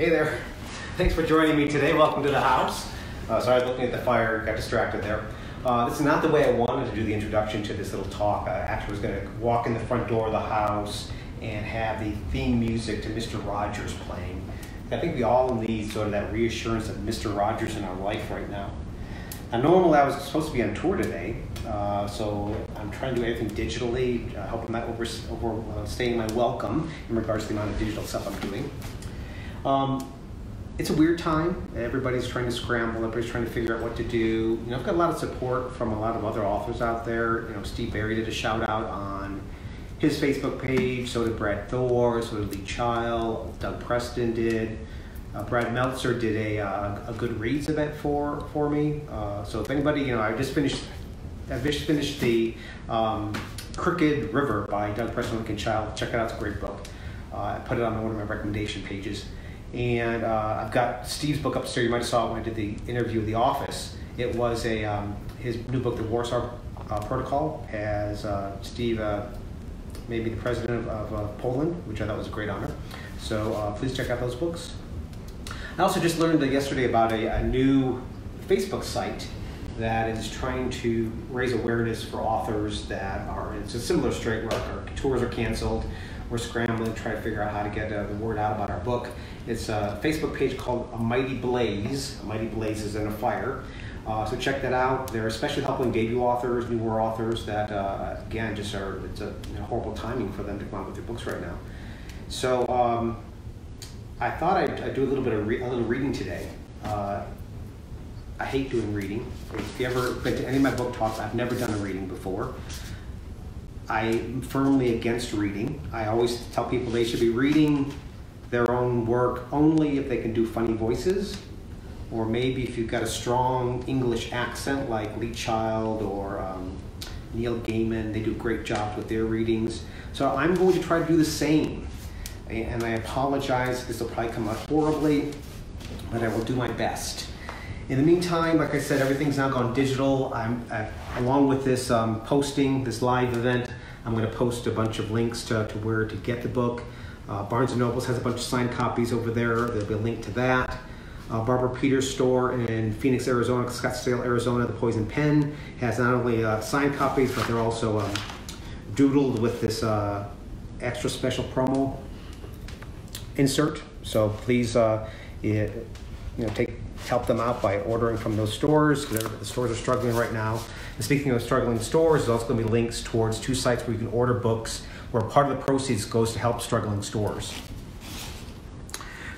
Hey there. Thanks for joining me today. Welcome to the house. Sorry, I was looking at the fire, got distracted there. This is not the way I wanted to do the introduction to this little talk. I actually was going to walk in the front door of the house and have the theme music to Mr. Rogers playing. I think we all need sort of that reassurance of Mr. Rogers in our life right now. Now, normally I was supposed to be on tour today, so I'm trying to do everything digitally, hoping not overstaying my welcome in regards to the amount of digital stuff I'm doing. It's a weird time. Everybody's trying to scramble. Everybody's trying to figure out what to do. I've got a lot of support from a lot of other authors out there. Steve Berry did a shout out on his Facebook page. So did Brad Thor. So did Lee Child. Doug Preston did. Brad Meltzer did a Goodreads event for me. So if anybody, I just finished the Crooked River by Doug Preston and Child. Check it out. It's a great book. I put it on one of my recommendation pages. And I've got Steve's book upstairs. You might have saw it when I did the interview of The Office. It was his new book, The Warsaw Protocol, has Steve maybe the president of Poland, which I thought was a great honor. So please check out those books. I also just learned yesterday about a new Facebook site that is trying to raise awareness for authors that it's a similar strait where our tours are canceled. We're scrambling to try to figure out how to get the word out about our book. It's a Facebook page called A Mighty Blaze. A Mighty Blaze is in a fire. So check that out. They're especially helping debut authors, newer authors that, again, it's a horrible timing for them to come out with their books right now. So I thought I'd do a little reading today. I hate doing reading. If you ever been to any of my book talks, I've never done a reading before. I'm firmly against reading. I always tell people they should be reading their own work only if they can do funny voices, or maybe if you've got a strong English accent like Lee Child or Neil Gaiman. They do great jobs with their readings. So I'm going to try to do the same. And I apologize, this will probably come out horribly, but I will do my best. In the meantime, like I said, everything's now gone digital. Along with this posting, this live event, I'm going to post a bunch of links to where to get the book. Barnes & Noble has a bunch of signed copies over there. There'll be a link to that. Barbara Peters' store in Phoenix, Arizona, Scottsdale, Arizona, The Poison Pen, has not only signed copies, but they're also doodled with this extra special promo insert. So please help them out by ordering from those stores, because the stores are struggling right now. And speaking of struggling stores, there's also going to be links towards 2 sites where you can order books, where part of the proceeds goes to help struggling stores.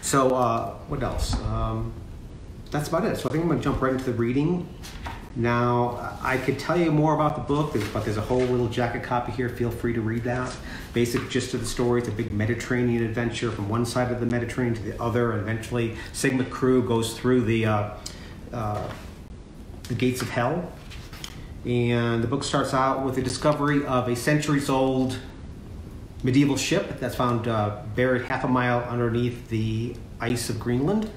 So what else? That's about it. So I think I'm going to jump right into the reading. Now, I could tell you more about the book, but there's a whole little jacket copy here. Feel free to read that. Basic gist of the story, it's a big Mediterranean adventure from one side of the Mediterranean to the other, and eventually Sigma crew goes through the gates of hell. And the book starts out with the discovery of a centuries-old medieval ship that's found buried half a mile underneath the ice of Greenland.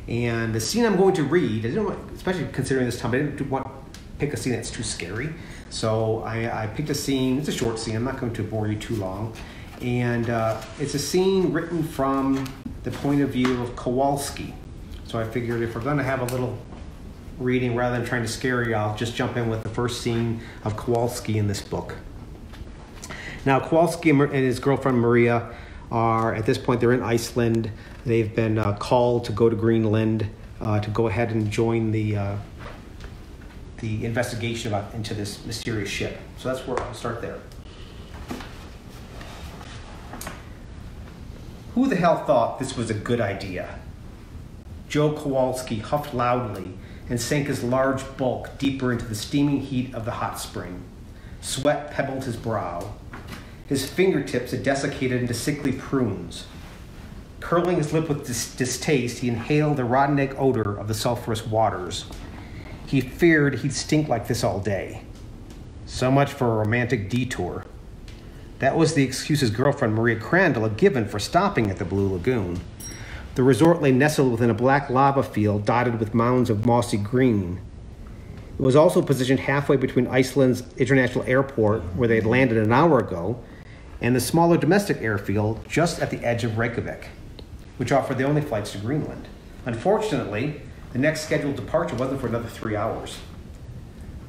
And the scene I'm going to read, especially considering this time, I didn't want to pick a scene that's too scary. So I picked a scene, it's a short scene, I'm not going to bore you too long. And it's a scene written from the point of view of Kowalski. So I figured if we're going to have a little reading, rather than trying to scare you, I'll just jump in with the first scene of Kowalski in this book. Now, Kowalski and his girlfriend Maria are, at this point, they're in Iceland. They've been called to go to Greenland to go ahead and join the investigation into this mysterious ship. So that's where I'll start there. Who the hell thought this was a good idea? Joe Kowalski huffed loudly and sank his large bulk deeper into the steaming heat of the hot spring. Sweat pebbled his brow. His fingertips had desiccated into sickly prunes. Curling his lip with distaste, he inhaled the rotten egg odor of the sulfurous waters. He feared he'd stink like this all day. So much for a romantic detour. That was the excuse his girlfriend Maria Crandall had given for stopping at the Blue Lagoon. The resort lay nestled within a black lava field dotted with mounds of mossy green. It was also positioned halfway between Iceland's international airport, where they had landed an hour ago, and the smaller domestic airfield just at the edge of Reykjavik. which offered the only flights to Greenland. Unfortunately, the next scheduled departure wasn't for another 3 hours.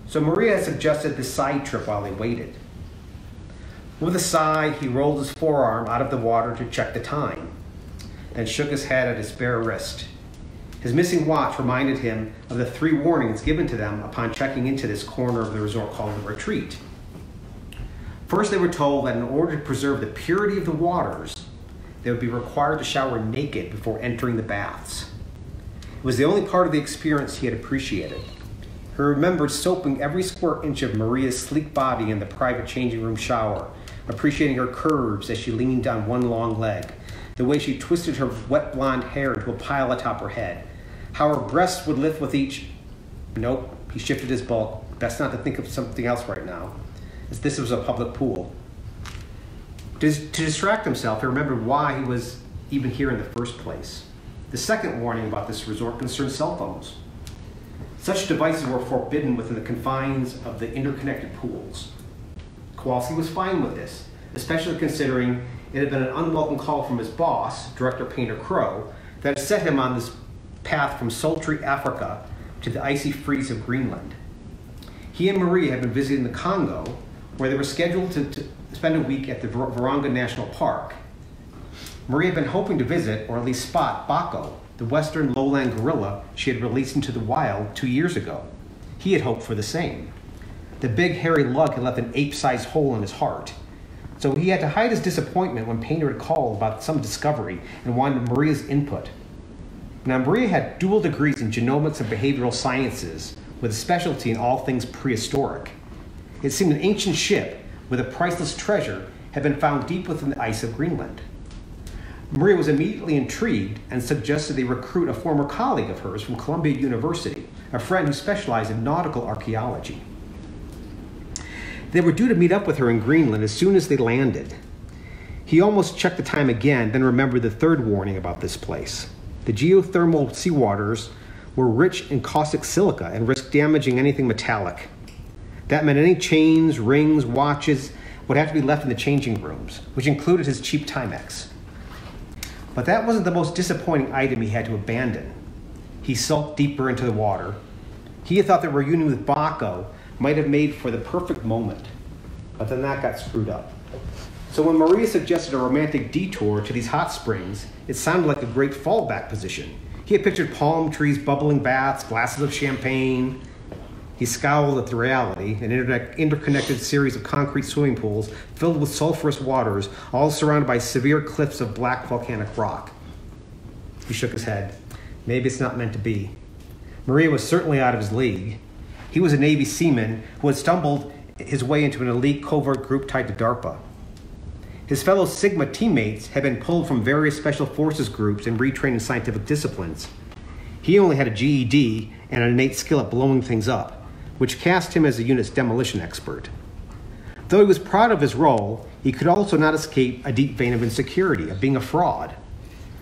So Maria had suggested this side trip while they waited. With a sigh, he rolled his forearm out of the water to check the time, then shook his head at his bare wrist. His missing watch reminded him of the 3 warnings given to them upon checking into this corner of the resort called the Retreat. First, they were told that in order to preserve the purity of the waters, they would be required to shower naked before entering the baths. It was the only part of the experience he had appreciated. He remembered soaping every square inch of Maria's sleek body in the private changing room shower, appreciating her curves as she leaned on one long leg, the way she twisted her wet blonde hair into a pile atop her head, how her breasts would lift with each... Nope, he shifted his bulk. Best not to think of something else right now, as this was a public pool. To distract himself, he remembered why he was even here in the first place. The second warning about this resort concerned cell phones. Such devices were forbidden within the confines of the interconnected pools. Kowalski was fine with this, especially considering it had been an unwelcome call from his boss, director Painter Crow, that had set him on this path from sultry Africa to the icy freeze of Greenland. He and Maria had been visiting the Congo, where they were scheduled to spend a week at the Virunga National Park. Maria had been hoping to visit, or at least spot, Bako, the western lowland gorilla she had released into the wild 2 years ago. He had hoped for the same. The big hairy lug had left an ape-sized hole in his heart. So he had to hide his disappointment when Painter had called about some discovery and wanted Maria's input. Now, Maria had dual degrees in genomics and behavioral sciences, with a specialty in all things prehistoric. It seemed an ancient ship with a priceless treasure had been found deep within the ice of Greenland. Maria was immediately intrigued and suggested they recruit a former colleague of hers from Columbia University, a friend who specialized in nautical archaeology. They were due to meet up with her in Greenland as soon as they landed. He almost checked the time again, then remembered the third warning about this place. The geothermal seawaters were rich in caustic silica and risked damaging anything metallic. That meant any chains, rings, watches would have to be left in the changing rooms, which included his cheap Timex. But that wasn't the most disappointing item he had to abandon. He sulked deeper into the water. He had thought the reunion with Bako might have made for the perfect moment, but then that got screwed up. So when Maria suggested a romantic detour to these hot springs, it sounded like a great fallback position. He had pictured palm trees, bubbling baths, glasses of champagne. He scowled at the reality, an interconnected series of concrete swimming pools filled with sulfurous waters, all surrounded by severe cliffs of black volcanic rock. He shook his head. Maybe it's not meant to be. Maria was certainly out of his league. He was a Navy seaman who had stumbled his way into an elite covert group tied to DARPA. His fellow Sigma teammates had been pulled from various special forces groups and retrained in scientific disciplines. He only had a GED and an innate skill at blowing things up, which cast him as the unit's demolition expert. Though he was proud of his role, he could also not escape a deep vein of insecurity, of being a fraud.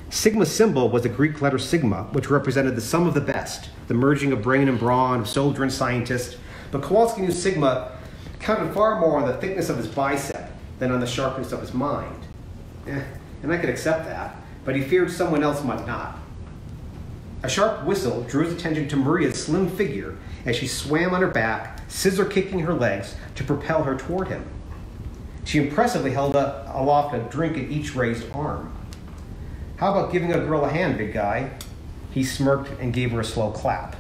Sigma's symbol was the Greek letter sigma, which represented the sum of the best, the merging of brain and brawn, of soldier and scientist. But Kowalski knew sigma counted far more on the thickness of his bicep than on the sharpness of his mind. And I could accept that, but he feared someone else might not. A sharp whistle drew his attention to Maria's slim figure as she swam on her back, scissor-kicking her legs to propel her toward him. She impressively held aloft a drink in each raised arm. How about giving a girl a hand, big guy? He smirked and gave her a slow clap.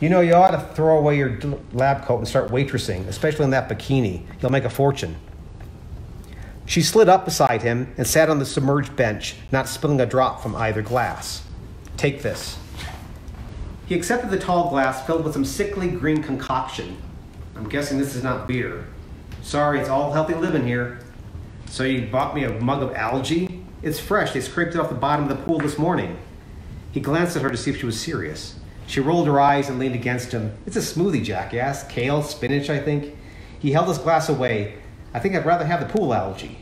You know, you ought to throw away your lab coat and start waitressing, especially in that bikini. You'll make a fortune. She slid up beside him and sat on the submerged bench, not spilling a drop from either glass. Take this. He accepted the tall glass filled with some sickly green concoction. I'm guessing this is not beer. Sorry, it's all healthy living here. So you bought me a mug of algae? It's fresh. They scraped it off the bottom of the pool this morning. He glanced at her to see if she was serious. She rolled her eyes and leaned against him. It's a smoothie, jackass. Kale, spinach, I think. He held his glass away. I think I'd rather have the pool algae.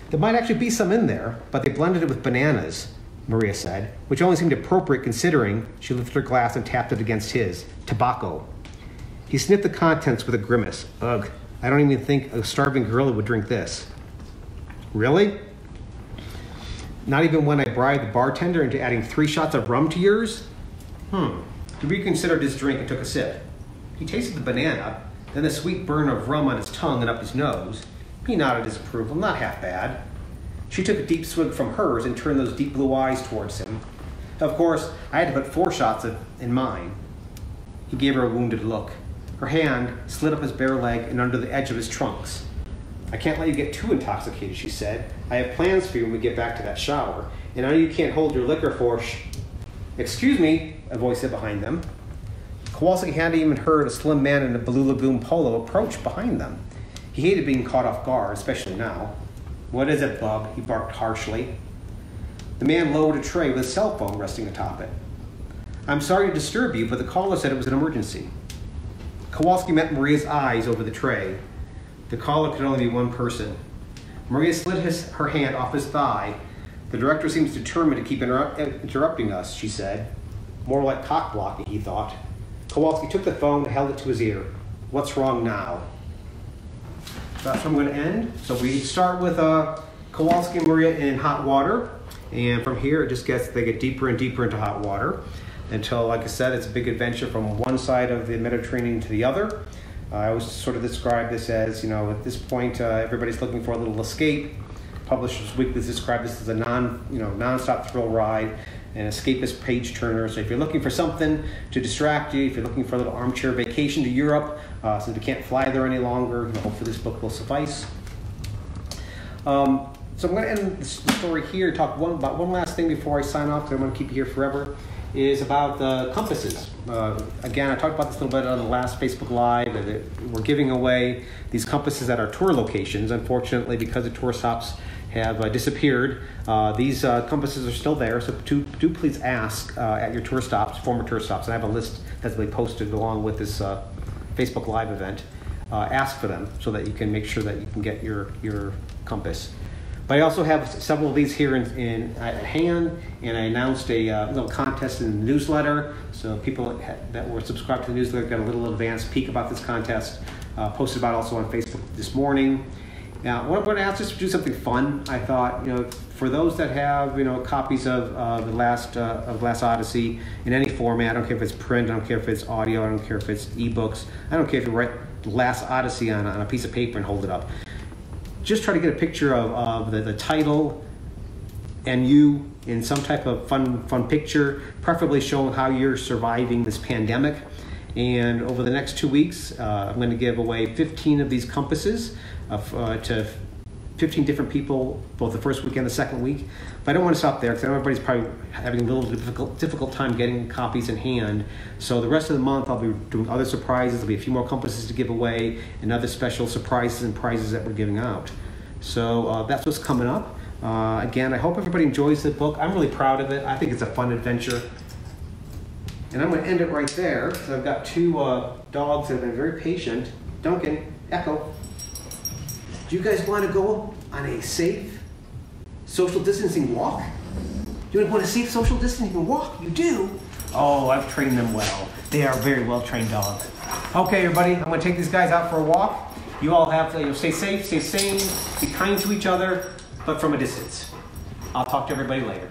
There might actually be some in there, but they blended it with bananas, Maria said, which only seemed appropriate considering she lifted her glass and tapped it against his. Tobacco. He sniffed the contents with a grimace. Ugh, I don't even think a starving gorilla would drink this. Really? Not even when I bribed the bartender into adding 3 shots of rum to yours? He reconsidered his drink and took a sip. He tasted the banana, then the sweet burn of rum on his tongue and up his nose. He nodded his approval, not half bad. She took a deep swig from hers and turned those deep blue eyes towards him. Of course, I had to put 4 shots in mine. He gave her a wounded look. Her hand slid up his bare leg and under the edge of his trunks. I can't let you get too intoxicated, she said. I have plans for you when we get back to that shower, and I know you can't hold your liquor for Excuse me, a voice said behind them. Kowalski hadn't even heard a slim man in a Blue Lagoon polo approach behind them. He hated being caught off guard, especially now. What is it, bub? He barked harshly. The man lowered a tray with a cell phone resting atop it. I'm sorry to disturb you, but the caller said it was an emergency. Kowalski met Maria's eyes over the tray. The caller could only be one person. Maria slid her hand off his thigh. The director seems determined to keep interrupting us, she said. More like cock blocking, he thought. Kowalski took the phone and held it to his ear. What's wrong now? That's where I'm going to end. So we start with Kowalski and Maria in hot water. And from here, they get deeper and deeper into hot water until, like I said, it's a big adventure from one side of the Mediterranean to the other. I always sort of describe this as, at this point, everybody's looking for a little escape. Publishers Weekly described this as a non-stop thrill ride, an escapist page turner. So if you're looking for something to distract you, if you're looking for a little armchair vacation to Europe, since we can't fly there any longer, hopefully this book will suffice. So I'm going to end the story here, talk about one last thing before I sign off, because I'm going to keep you here forever, is about the compasses. Again, I talked about this a little bit on the last Facebook Live. We're giving away these compasses at our tour locations. Unfortunately, because the tour stops have disappeared, these compasses are still there, so do please ask at your tour stops, former tour stops, and I have a list that's been posted along with this Facebook Live event. Ask for them so that you can make sure that you can get your compass. But I also have several of these here at hand, and I announced a little contest in the newsletter. So people that were subscribed to the newsletter got a little advanced peek about this contest. Posted about it also on Facebook this morning. Now, what I'm going to ask is to do something fun. I thought, for those that have, copies of the Last Odyssey in any format, I don't care if it's print, I don't care if it's audio, I don't care if it's ebooks, I don't care if you write Last Odyssey on a piece of paper and hold it up. Just try to get a picture of the title and you in some type of fun picture, preferably showing how you're surviving this pandemic. And over the next 2 weeks, I'm going to give away 15 of these compasses to 15 different people, both the first week and the second week. But I don't want to stop there because I know everybody's probably having a little difficult time getting copies in hand. So the rest of the month, I'll be doing other surprises. There'll be a few more compasses to give away and other special surprises and prizes that we're giving out. So that's what's coming up. Again, I hope everybody enjoys the book. I'm really proud of it. I think it's a fun adventure. And I'm going to end it right there because I've got 2 dogs that have been very patient. Duncan, Echo, do you guys want to go on a safe social distancing walk? Do you want a safe social distancing walk? You do? Oh, I've trained them well. They are very well trained dogs. Okay, everybody, I'm going to take these guys out for a walk. You all have to stay safe, stay sane, be kind to each other, but from a distance. I'll talk to everybody later.